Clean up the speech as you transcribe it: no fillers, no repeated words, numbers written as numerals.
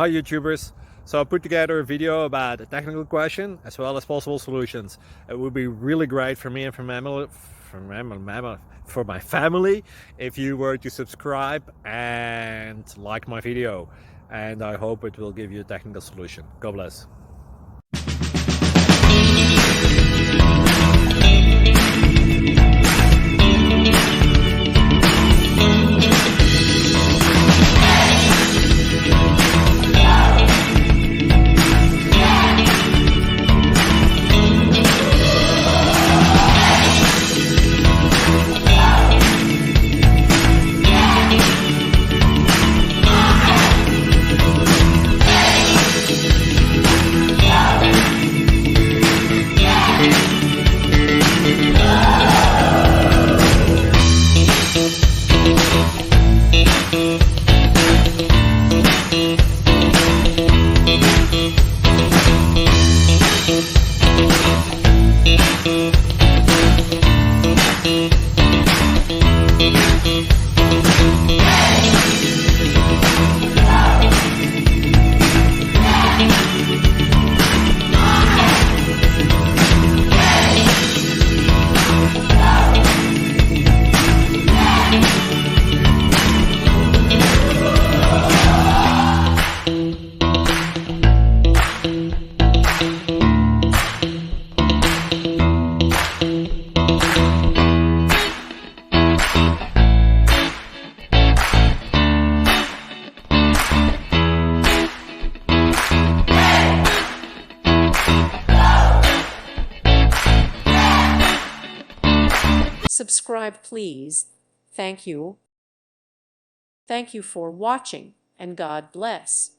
Hi YouTubers. So I put together a video about a technical question as well as possible solutions. It would be really great for me and for my family if you were to subscribe and like my video, and I hope it will give you a technical solution. God bless. Subscribe, please. Thank you. Thank you for watching, and God bless.